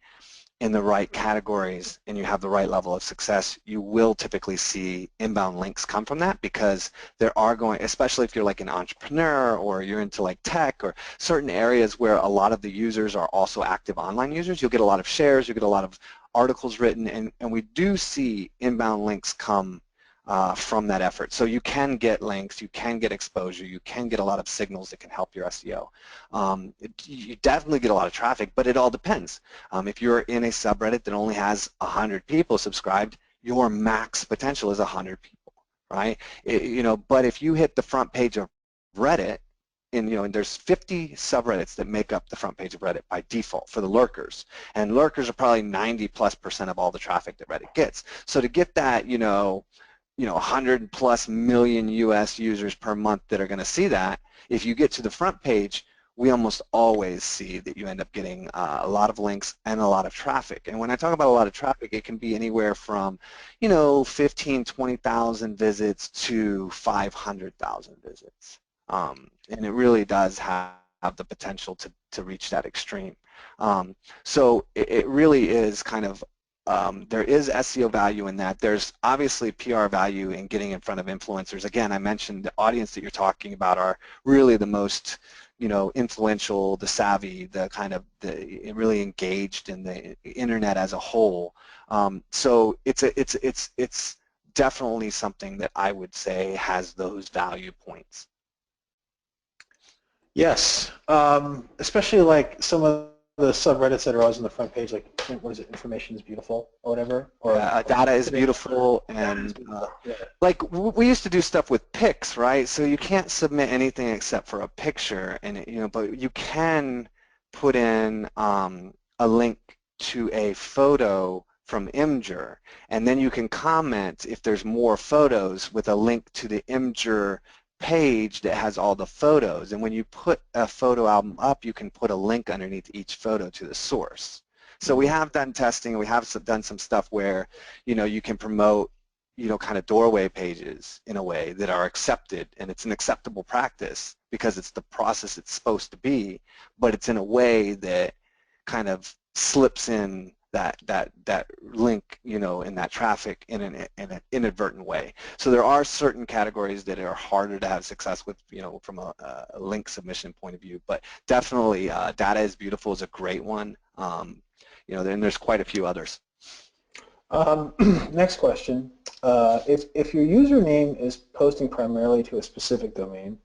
[SPEAKER 2] in the right categories and you have the right level of success, you will typically see inbound links come from that, because there are going, especially if you're like an entrepreneur or you're into like tech or certain areas where a lot of the users are also active online users, you'll get a lot of shares, you'll get a lot of articles written, and we do see inbound links come from that effort. So you can get links, you can get exposure, you can get a lot of signals that can help your SEO. You definitely get a lot of traffic, but it all depends. If you're in a subreddit that only has 100 people subscribed, your max potential is 100 people, right? But if you hit the front page of Reddit and there's 50 subreddits that make up the front page of Reddit by default for the lurkers, and lurkers are probably 90+% of all the traffic that Reddit gets. So to get that, 100+ million US users per month that are going to see that, if you get to the front page, we almost always see that you end up getting a lot of links and a lot of traffic. And when I talk about a lot of traffic, it can be anywhere from, 15, 20,000 visits to 500,000 visits. And it really does have the potential to reach that extreme. So it really is kind of, there is SEO value in that. There's obviously PR value in getting in front of influencers. Again, I mentioned the audience that you're talking about are really the most influential, the savvy, the kind of really engaged in the internet as a whole. So it's definitely something that I would say has those value points.
[SPEAKER 3] Yes, especially like some of the subreddits that are always on the front page, like what is it, information is beautiful or whatever, or
[SPEAKER 2] data is beautiful, and like we used to do stuff with pics, right? So you can't submit anything except for a picture, and but you can put in a link to a photo from Imgur, and then you can comment if there's more photos with a link to the Imgur page that has all the photos, and when you put a photo album up, you can put a link underneath each photo to the source. So we have done testing, and we have done some stuff where you can promote kind of doorway pages in a way that are accepted, and it's an acceptable practice because it's the process it's supposed to be, but it's in a way that kind of slips in that link, in that traffic in an inadvertent way. So there are certain categories that are harder to have success with, from a link submission point of view. But definitely, data is beautiful is a great one. Then there's quite a few others.
[SPEAKER 1] Next question: if your username is posting primarily to a specific domain,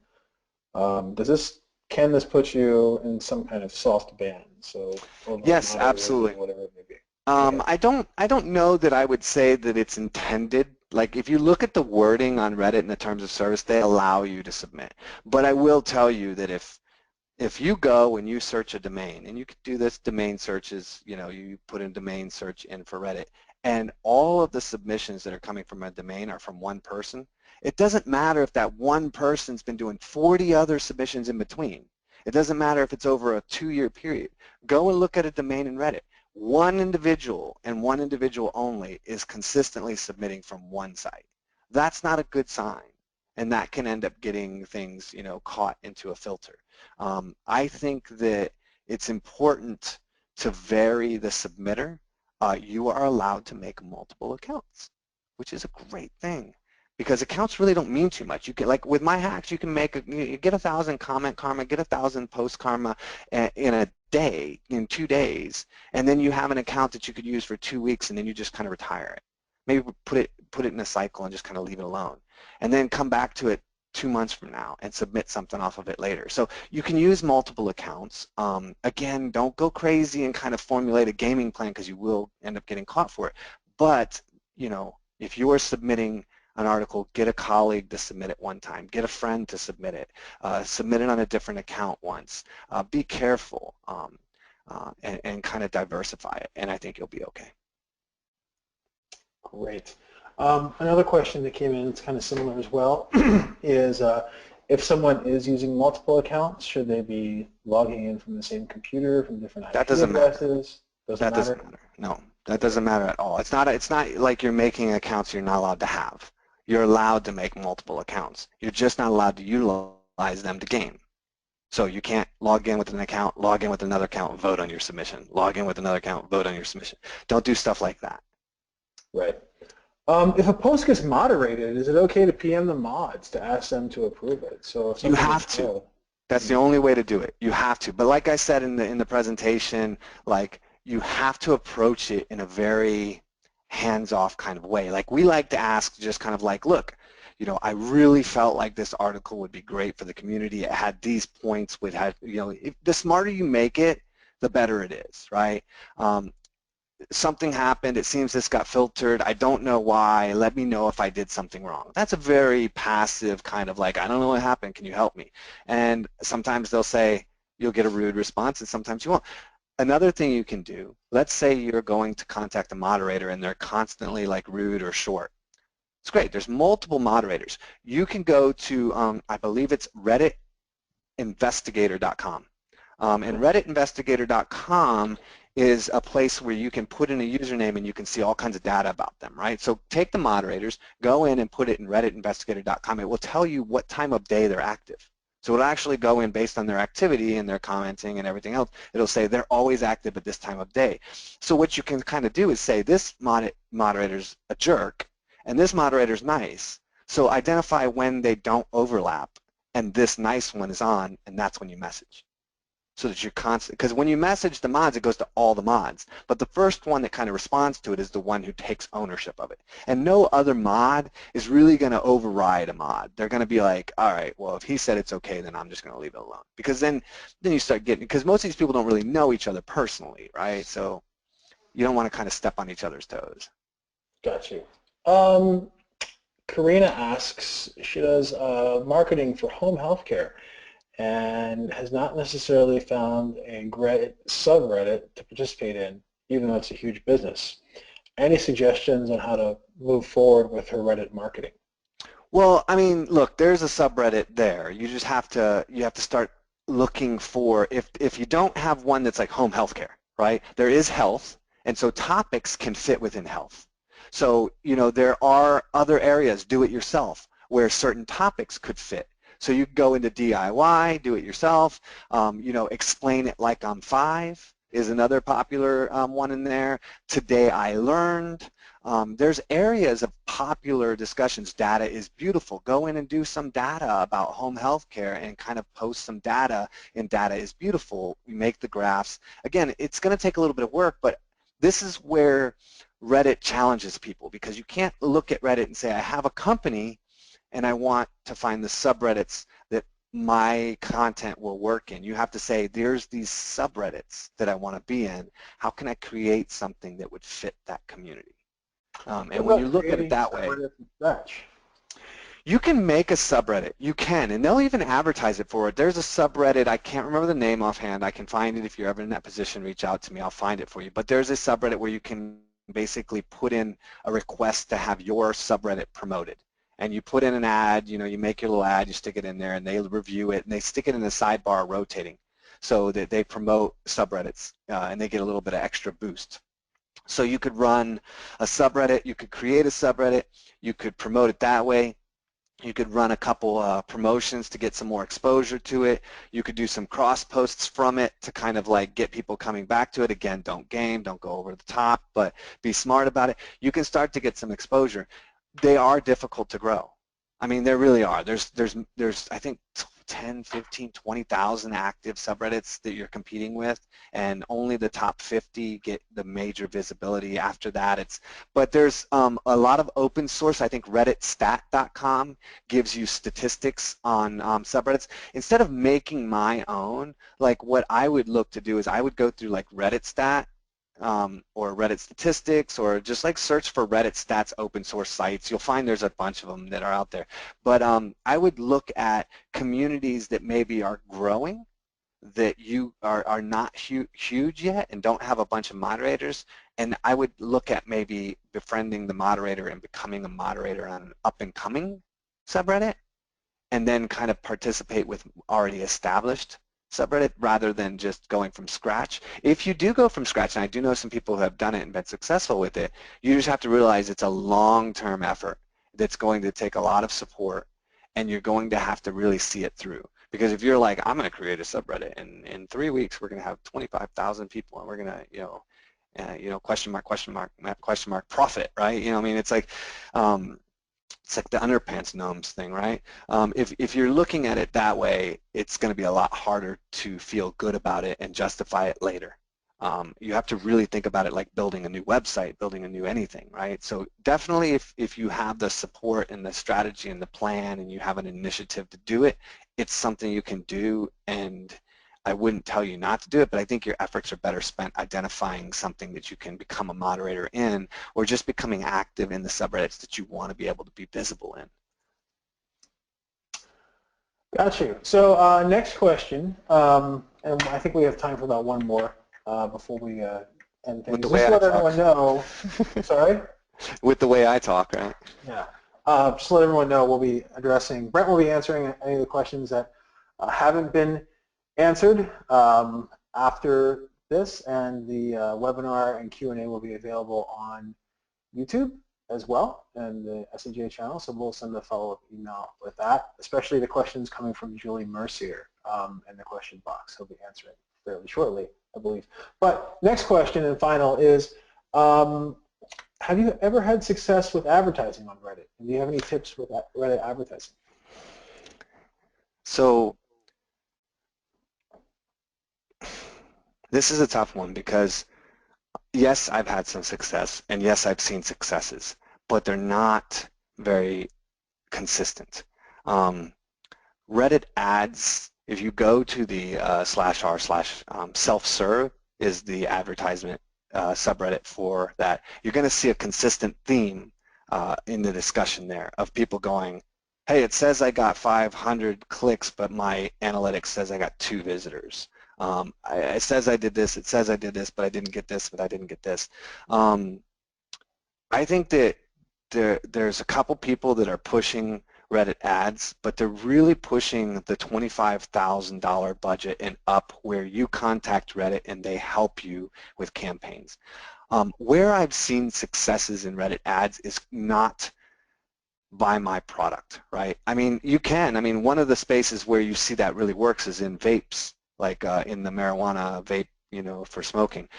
[SPEAKER 1] can this put you in some kind of soft ban? So
[SPEAKER 2] yes, absolutely.
[SPEAKER 1] Whatever it may be.
[SPEAKER 2] I don't know that I would say that it's intended. Like if you look at the wording on Reddit in the terms of service, they allow you to submit. But I will tell you that if you go and you search a domain, and you could do this domain searches, you put in domain search in for Reddit, and all of the submissions that are coming from a domain are from one person, it doesn't matter if that one person's been doing 40 other submissions in between. It doesn't matter if it's over a 2-year period. Go and look at a domain in Reddit. One individual and one individual only is consistently submitting from one site. That's not a good sign, and that can end up getting things, caught into a filter. I think that it's important to vary the submitter. You are allowed to make multiple accounts, which is a great thing, because accounts really don't mean too much. You can, like with my hacks, you can you get 1,000 comment karma, get 1,000 post karma in a day, in 2 days, and then you have an account that you could use for 2 weeks, and then you just kind of retire it. Maybe put it in a cycle and just kind of leave it alone, and then come back to it 2 months from now and submit something off of it later. So you can use multiple accounts. Again, don't go crazy and kind of formulate a gaming plan, because you will end up getting caught for it. But if you are submitting an article, get a colleague to submit it one time, get a friend to submit it on a different account once. Be careful and kind of diversify it, and I think you'll be okay.
[SPEAKER 3] Great. Another question that came in, it's kind of similar as well, is if someone is using multiple accounts, should they be logging in from the same computer, from different IP addresses?
[SPEAKER 2] That doesn't matter. No, that doesn't matter at all. It's not like you're making accounts you're not allowed to have. You're allowed to make multiple accounts. You're just not allowed to utilize them to game. So you can't log in with an account, log in with another account, vote on your submission. Log in with another account, vote on your submission. Don't do stuff like that.
[SPEAKER 1] Right. If a post gets moderated, is it okay to PM the mods to ask them to approve it? So if
[SPEAKER 2] you have to. That's the only way to do it. You have to. But like I said in the presentation, like you have to approach it in a very hands-off kind of way. Like we like to ask just kind of like, look, I really felt like this article would be great for the community. It had these points, the smarter you make it, the better it is, right? something happened, it seems this got filtered, I don't know why, let me know if I did something wrong. That's a very passive kind of like, I don't know what happened, can you help me? And sometimes they'll say, you'll get a rude response, and sometimes you won't. Another thing you can do, let's say you're going to contact a moderator and they're constantly like rude or short. It's great, there's multiple moderators. You can go to, I believe it's redditinvestigator.com. And redditinvestigator.com is a place where you can put in a username and you can see all kinds of data about them, right? So take the moderators, go in and put it in redditinvestigator.com. It will tell you what time of day they're active. So it'll actually go in based on their activity and their commenting and everything else. It'll say they're always active at this time of day. So what you can kind of do is say this moderator's a jerk and this moderator's nice. So identify when they don't overlap and this nice one is on, and that's when you message. So that you're constant, because when you message the mods, it goes to all the mods. But the first one that kind of responds to it is the one who takes ownership of it. And no other mod is really going to override a mod. They're going to be like, all right, well, if he said it's okay, then I'm just going to leave it alone. Because then you start getting, because most of these people don't really know each other personally, right? So you don't want to kind of step on each other's toes.
[SPEAKER 1] Got you. Karina asks, she does marketing for home healthcare and has not necessarily found a subreddit to participate in, even though it's a huge business. Any suggestions on how to move forward with her Reddit marketing?
[SPEAKER 2] Well, I mean, look, there's a subreddit there. You just have to start looking for, if you don't have one that's like home healthcare, right? There is health, and so topics can fit within health. So, you know, there are other areas, do it yourself, where certain topics could fit. So you can go into DIY, do it yourself, you know, explain it like I'm 5 is another popular one in there. Today I learned. There's areas of popular discussions. Data is beautiful. Go in and do some data about home health care and kind of post some data in Data is Beautiful. We make the graphs. Again, it's going to take a little bit of work, but this is where Reddit challenges people, because you can't look at Reddit and say, I have a company and I want to find the subreddits that my content will work in. You have to say, there's these subreddits that I want to be in. How can I create something that would fit that community? And when you look at it that way, you can make a subreddit. You can, and they'll even advertise it for it. There's a subreddit, I can't remember the name offhand. I can find it if you're ever in that position. Reach out to me. I'll find it for you. But there's a subreddit where you can basically put in a request to have your subreddit promoted. And you put in an ad, you know, you make your little ad, you stick it in there, and they review it, and they stick it in the sidebar rotating so that they promote subreddits, and they get a little bit of extra boost. So you could run a subreddit, you could create a subreddit, you could promote it that way. You could run a couple promotions to get some more exposure to it. You could do some cross posts from it to kind of like get people coming back to it. Again, don't game, don't go over the top, but be smart about it. You can start to get some exposure. They are difficult to grow. I mean, there really are. There's I think 10, 15, 20,000 active subreddits that you're competing with, and only the top 50 get the major visibility. After that, but there's a lot of open source. I think redditstat.com gives you statistics on subreddits. Instead of making my own, like what I would look to do is I would go through like RedditStat, or Reddit statistics, or just like search for Reddit stats open source sites. You'll find there's a bunch of them that are out there. But I would look at communities that maybe are growing, that you are not huge yet and don't have a bunch of moderators, and I would look at maybe befriending the moderator and becoming a moderator on an up-and-coming subreddit, and then kind of participate with already established subreddit rather than just going from scratch. If you do go from scratch, and I do know some people who have done it and been successful with it, you just have to realize it's a long-term effort that's going to take a lot of support, and you're going to have to really see it through. Because if you're like, I'm going to create a subreddit, and in 3 weeks we're going to have 25,000 people, and we're going to, question mark, profit, right? I mean, it's like the underpants gnomes thing, right? If you're looking at it that way, it's going to be a lot harder to feel good about it and justify it later. You have to really think about it like building a new website, building a new anything, right? So definitely if you have the support and the strategy and the plan and you have an initiative to do it, it's something you can do, and I wouldn't tell you not to do it, but I think your efforts are better spent identifying something that you can become a moderator in, or just becoming active in the subreddits that you want to be able to be visible in.
[SPEAKER 1] Got you. So next question, and I think we have time for about one more before we end things.
[SPEAKER 2] With the
[SPEAKER 1] Just
[SPEAKER 2] way
[SPEAKER 1] let
[SPEAKER 2] I
[SPEAKER 1] everyone
[SPEAKER 2] talk.
[SPEAKER 1] know. Sorry?
[SPEAKER 2] With the way I talk, right?
[SPEAKER 1] Yeah. Just let everyone know Brent will be answering any of the questions that haven't been answered after this, and the webinar and Q&A will be available on YouTube as well, and the SEJ channel, so we'll send a follow-up email with that, especially the questions coming from Julie Mercier in the question box. He'll be answering fairly shortly, I believe. But next question and final is, have you ever had success with advertising on Reddit? And do you have any tips with Reddit advertising?
[SPEAKER 2] So this is a tough one because yes, I've had some success, and yes, I've seen successes, but they're not very consistent. Reddit ads, if you go to the /r/self-serve is the advertisement subreddit for that, you're going to see a consistent theme in the discussion there of people going, hey, it says I got 500 clicks, but my analytics says I got 2 visitors. It says I did this, but I didn't get this, but I didn't get this. I think that there's a couple people that are pushing Reddit ads, but they're really pushing the $25,000 budget and up, where you contact Reddit and they help you with campaigns. Where I've seen successes in Reddit ads is not by my product, right? I mean, one of the spaces where you see that really works is in vapes, like in the marijuana vape, for smoking.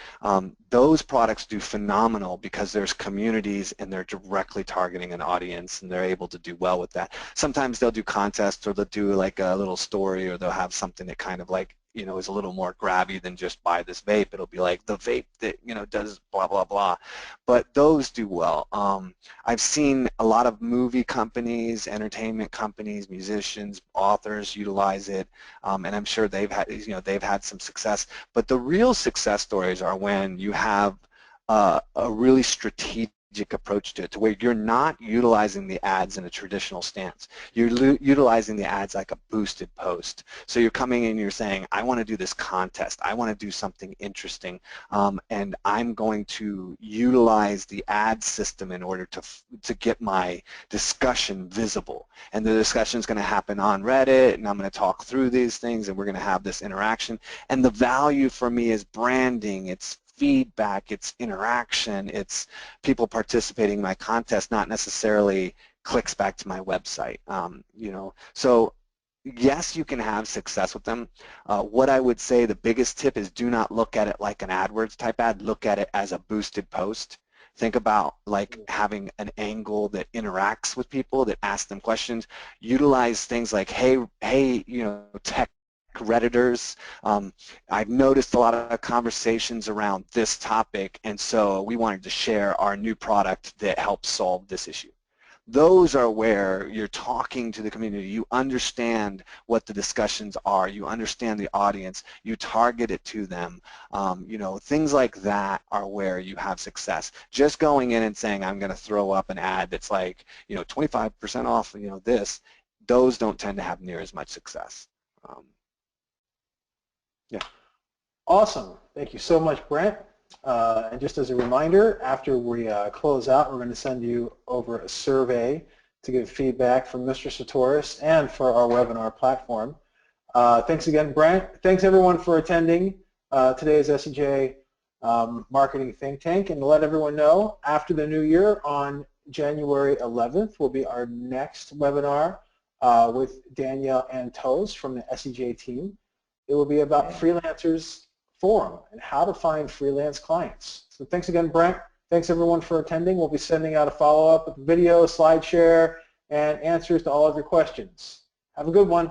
[SPEAKER 2] Those products do phenomenal because there's communities and they're directly targeting an audience, and they're able to do well with that. Sometimes they'll do contests, or they'll do like a little story, or they'll have something that kind of like, is a little more grabby than just buy this vape. It'll be like the vape that, does blah, blah, blah. But those do well. I've seen a lot of movie companies, entertainment companies, musicians, authors utilize it, and I'm sure they've had some success. But the real success stories are when you have a really strategic approach to it, to where you're not utilizing the ads in a traditional stance. You're utilizing the ads like a boosted post. So you're coming in and you're saying, I want to do this contest, I want to do something interesting, and I'm going to utilize the ad system in order to get my discussion visible. And the discussion is going to happen on Reddit, and I'm going to talk through these things, and we're going to have this interaction. And the value for me is branding, it's feedback, it's interaction, it's people participating in my contest, not necessarily clicks back to my website. So yes, you can have success with them. What I would say, the biggest tip is, do not look at it like an AdWords type ad. Look at it as a boosted post. Think about like having an angle that interacts with people, that asks them questions. Utilize things like, hey, tech Redditors, I've noticed a lot of conversations around this topic, and so we wanted to share our new product that helps solve this issue. Those are where you're talking to the community. You understand what the discussions are. You understand the audience. You target it to them. Things like that are where you have success. Just going in and saying, I'm going to throw up an ad that's like, 25% off, those don't tend to have near as much success. Yeah.
[SPEAKER 1] Awesome. Thank you so much, Brent. And just as a reminder, after we close out, we're going to send you over a survey to get feedback from Mr. Csutoras and for our webinar platform. Thanks again, Brent. Thanks, everyone, for attending today's SEJ Marketing Think Tank. And to let everyone know, after the new year, on January 11th, will be our next webinar with Danielle Antos from the SEJ team. It will be about Freelancers Forum and how to find freelance clients. So thanks again, Brent. Thanks, everyone, for attending. We'll be sending out a follow-up with video, slide share, and answers to all of your questions. Have a good one.